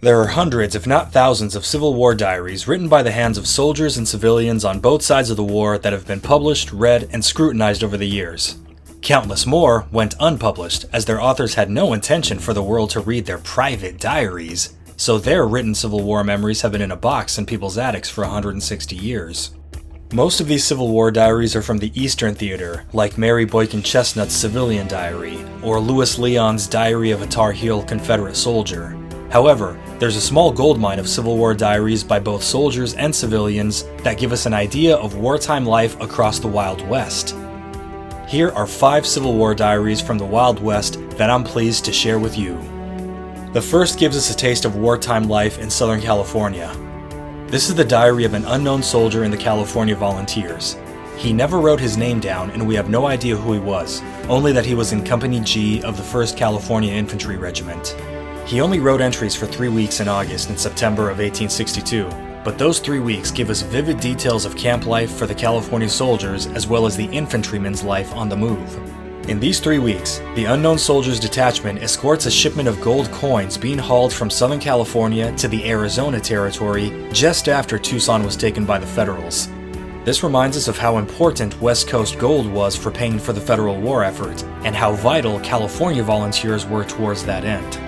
There are hundreds, if not thousands, of Civil War diaries written by the hands of soldiers and civilians on both sides of the war that have been published, read, and scrutinized over the years. Countless more went unpublished, as their authors had no intention for the world to read their private diaries, so their written Civil War memories have been in a box in people's attics for 160 years. Most of these Civil War diaries are from the Eastern Theater, like Mary Boykin Chestnut's Civilian Diary, or Louis Leon's Diary of a Tar Heel Confederate Soldier. However, there's a small goldmine of Civil War diaries by both soldiers and civilians that give us an idea of wartime life across the Wild West. Here are 5 Civil War diaries from the Wild West that I'm pleased to share with you. The first gives us a taste of wartime life in Southern California. This is the diary of an unknown soldier in the California Volunteers. He never wrote his name down, and we have no idea who he was, only that he was in Company G of the 1st California Infantry Regiment. He only wrote entries for 3 weeks in August and September of 1862, but those 3 weeks give us vivid details of camp life for the California soldiers as well as the infantryman's life on the move. In these 3 weeks, the unknown soldier's detachment escorts a shipment of gold coins being hauled from Southern California to the Arizona Territory just after Tucson was taken by the Federals. This reminds us of how important West Coast gold was for paying for the Federal war effort, and how vital California volunteers were towards that end.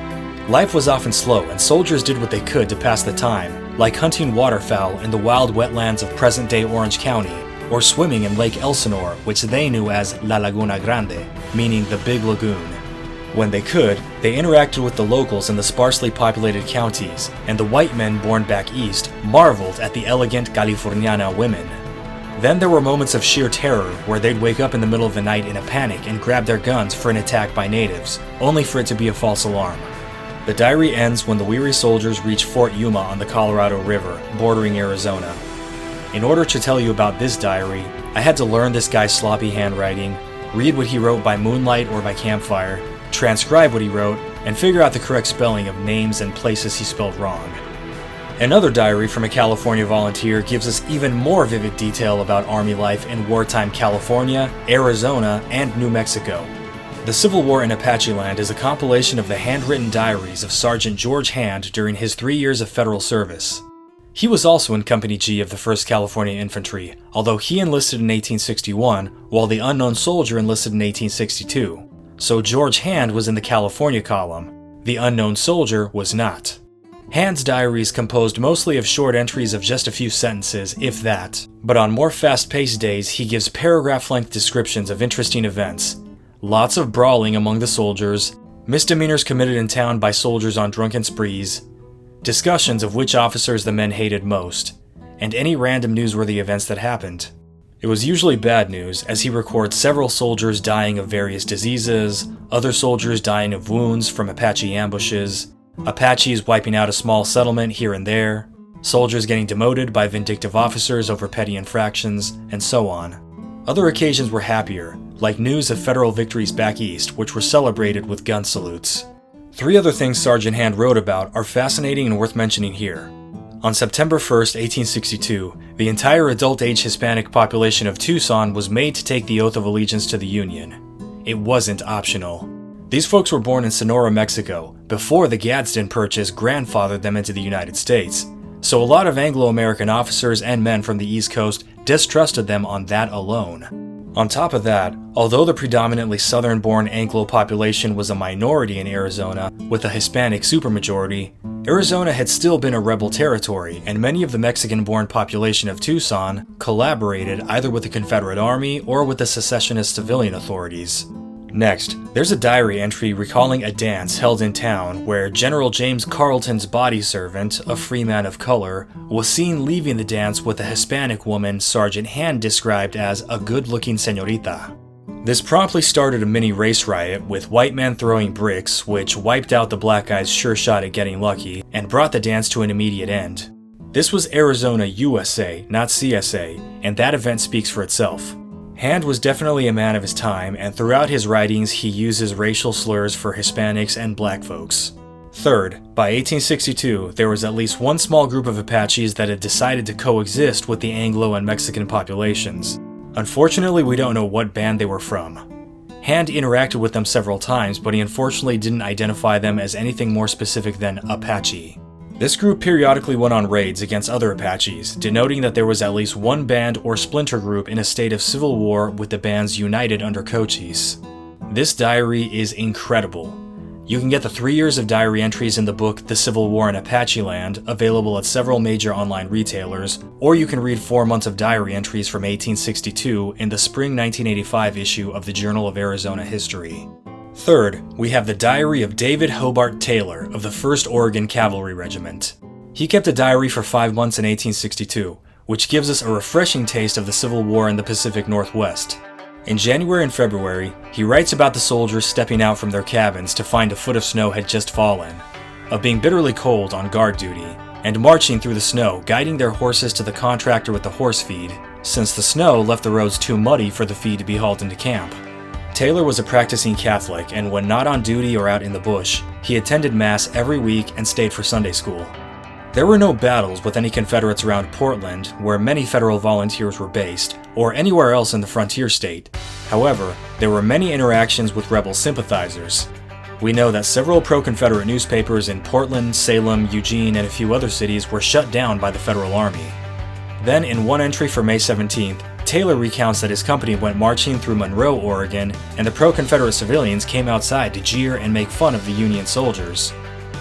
Life was often slow, and soldiers did what they could to pass the time, like hunting waterfowl in the wild wetlands of present-day Orange County, or swimming in Lake Elsinore, which they knew as La Laguna Grande, meaning the Big Lagoon. When they could, they interacted with the locals in the sparsely populated counties, and the white men born back east marveled at the elegant Californiana women. Then there were moments of sheer terror where they'd wake up in the middle of the night in a panic and grab their guns for an attack by natives, only for it to be a false alarm. The diary ends when the weary soldiers reach Fort Yuma on the Colorado River, bordering Arizona. In order to tell you about this diary, I had to learn this guy's sloppy handwriting, read what he wrote by moonlight or by campfire, transcribe what he wrote, and figure out the correct spelling of names and places he spelled wrong. Another diary from a California volunteer gives us even more vivid detail about Army life in wartime California, Arizona, and New Mexico. The Civil War in Apacheland is a compilation of the handwritten diaries of Sergeant George Hand during his 3 years of federal service. He was also in Company G of the 1st California Infantry, although he enlisted in 1861, while the unknown soldier enlisted in 1862. So George Hand was in the California column. The unknown soldier was not. Hand's diary is composed mostly of short entries of just a few sentences, if that, but on more fast-paced days he gives paragraph-length descriptions of interesting events. Lots of brawling among the soldiers, misdemeanors committed in town by soldiers on drunken sprees, discussions of which officers the men hated most, and any random newsworthy events that happened. It was usually bad news, as he records several soldiers dying of various diseases, other soldiers dying of wounds from Apache ambushes, Apaches wiping out a small settlement here and there, soldiers getting demoted by vindictive officers over petty infractions, and so on. Other occasions were happier, like news of federal victories back east, which were celebrated with gun salutes. 3 other things Sergeant Hand wrote about are fascinating and worth mentioning here. On September 1st, 1862, the entire adult-age Hispanic population of Tucson was made to take the oath of allegiance to the Union. It wasn't optional. These folks were born in Sonora, Mexico, before the Gadsden Purchase grandfathered them into the United States, so a lot of Anglo-American officers and men from the East Coast distrusted them on that alone. On top of that, although the predominantly Southern-born Anglo population was a minority in Arizona, with a Hispanic supermajority, Arizona had still been a rebel territory, and many of the Mexican-born population of Tucson collaborated either with the Confederate Army or with the secessionist civilian authorities. Next, there's a diary entry recalling a dance held in town where General James Carleton's body servant, a free man of color, was seen leaving the dance with a Hispanic woman Sergeant Hand described as a good-looking señorita. This promptly started a mini race riot with white men throwing bricks, which wiped out the black guy's sure shot at getting lucky, and brought the dance to an immediate end. This was Arizona, USA, not CSA, and that event speaks for itself. Hand was definitely a man of his time, and throughout his writings he uses racial slurs for Hispanics and black folks. Third, by 1862, there was at least one small group of Apaches that had decided to coexist with the Anglo and Mexican populations. Unfortunately, we don't know what band they were from. Hand interacted with them several times, but he unfortunately didn't identify them as anything more specific than Apache. This group periodically went on raids against other Apaches, denoting that there was at least one band or splinter group in a state of civil war with the bands united under Cochise. This diary is incredible. You can get the 3 years of diary entries in the book The Civil War in Apacheland, available at several major online retailers, or you can read 4 months of diary entries from 1862 in the spring 1985 issue of the Journal of Arizona History. Third, we have the diary of David Hobart Taylor of the 1st Oregon Cavalry Regiment. He kept a diary for 5 months in 1862, which gives us a refreshing taste of the Civil War in the Pacific Northwest. In January and February, he writes about the soldiers stepping out from their cabins to find a foot of snow had just fallen, of being bitterly cold on guard duty, and marching through the snow, guiding their horses to the contractor with the horse feed, since the snow left the roads too muddy for the feed to be hauled into camp. Taylor was a practicing Catholic, and when not on duty or out in the bush, he attended Mass every week and stayed for Sunday school. There were no battles with any Confederates around Portland, where many Federal volunteers were based, or anywhere else in the frontier state. However, there were many interactions with rebel sympathizers. We know that several pro-Confederate newspapers in Portland, Salem, Eugene, and a few other cities were shut down by the Federal Army. Then, in one entry for May 17th, Taylor recounts that his company went marching through Monroe, Oregon, and the pro-Confederate civilians came outside to jeer and make fun of the Union soldiers.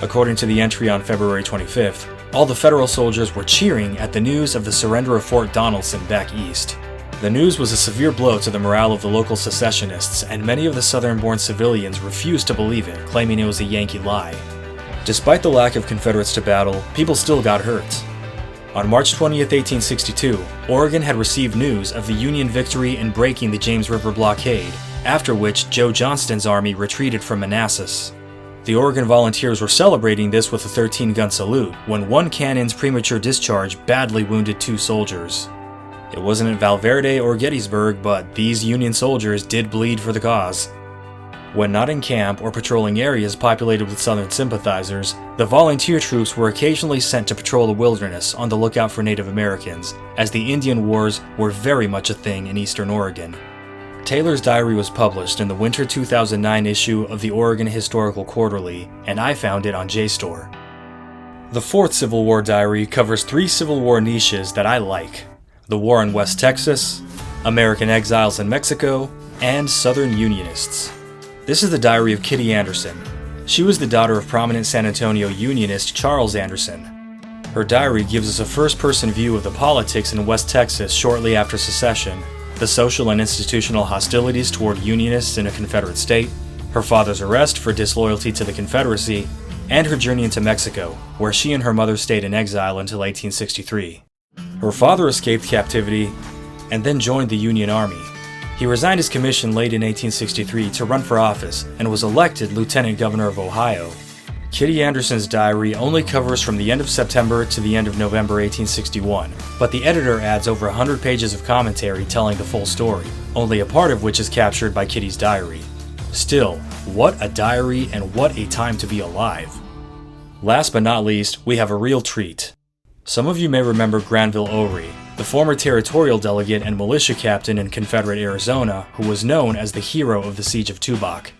According to the entry on February 25th, all the Federal soldiers were cheering at the news of the surrender of Fort Donelson back east. The news was a severe blow to the morale of the local secessionists, and many of the Southern-born civilians refused to believe it, claiming it was a Yankee lie. Despite the lack of Confederates to battle, people still got hurt. On March 20th, 1862, Oregon had received news of the Union victory in breaking the James River blockade, after which Joe Johnston's army retreated from Manassas. The Oregon Volunteers were celebrating this with a 13-gun salute when one cannon's premature discharge badly wounded 2 soldiers. It wasn't at Valverde or Gettysburg, but these Union soldiers did bleed for the cause. When not in camp or patrolling areas populated with Southern sympathizers, the volunteer troops were occasionally sent to patrol the wilderness on the lookout for Native Americans, as the Indian Wars were very much a thing in eastern Oregon. Taylor's diary was published in the winter 2009 issue of the Oregon Historical Quarterly, and I found it on JSTOR. The 4th Civil War diary covers 3 Civil War niches that I like: the War in West Texas, American exiles in Mexico, and Southern Unionists. This is the diary of Kitty Anderson. She was the daughter of prominent San Antonio Unionist Charles Anderson. Her diary gives us a first-person view of the politics in West Texas shortly after secession, the social and institutional hostilities toward Unionists in a Confederate state, her father's arrest for disloyalty to the Confederacy, and her journey into Mexico, where she and her mother stayed in exile until 1863. Her father escaped captivity and then joined the Union Army. He resigned his commission late in 1863 to run for office and was elected Lieutenant Governor of Ohio. Kitty Anderson's diary only covers from the end of September to the end of November 1861, but the editor adds over 100 pages of commentary telling the full story, only a part of which is captured by Kitty's diary. Still, what a diary and what a time to be alive. Last but not least, we have a real treat. Some of you may remember Granville Oury, the former territorial delegate and militia captain in Confederate Arizona who was known as the hero of the Siege of Tubac.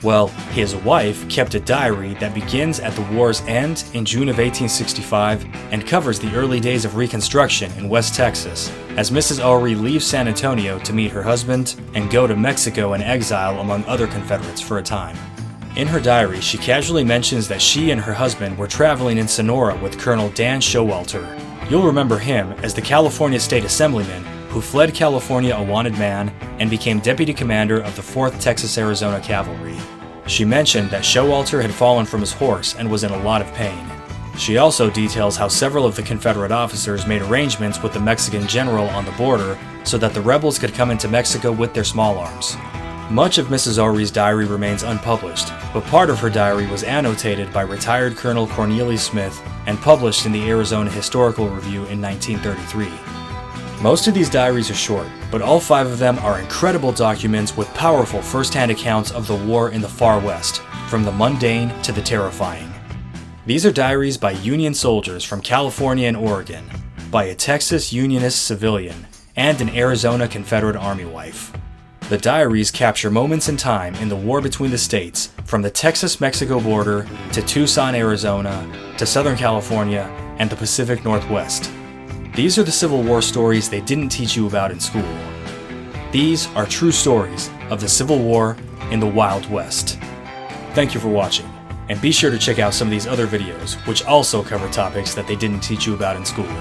Well, his wife kept a diary that begins at the war's end in June of 1865 and covers the early days of Reconstruction in West Texas, as Mrs. Oury leaves San Antonio to meet her husband and go to Mexico in exile among other Confederates for a time. In her diary, she casually mentions that she and her husband were traveling in Sonora with Colonel Dan Showalter. You'll remember him as the California State Assemblyman who fled California a wanted man and became deputy commander of the 4th Texas-Arizona Cavalry. She mentioned that Showalter had fallen from his horse and was in a lot of pain. She also details how several of the Confederate officers made arrangements with the Mexican general on the border so that the rebels could come into Mexico with their small arms. Much of Mrs. Oury's diary remains unpublished, but part of her diary was annotated by retired Colonel Cornelius Smith and published in the Arizona Historical Review in 1933. Most of these diaries are short, but all 5 of them are incredible documents with powerful first-hand accounts of the war in the far west, from the mundane to the terrifying. These are diaries by Union soldiers from California and Oregon, by a Texas Unionist civilian, and an Arizona Confederate Army wife. The diaries capture moments in time in the war between the states, from the Texas-Mexico border to Tucson, Arizona, to Southern California, and the Pacific Northwest. These are the Civil War stories they didn't teach you about in school. These are true stories of the Civil War in the Wild West. Thank you for watching, and be sure to check out some of these other videos, which also cover topics that they didn't teach you about in school.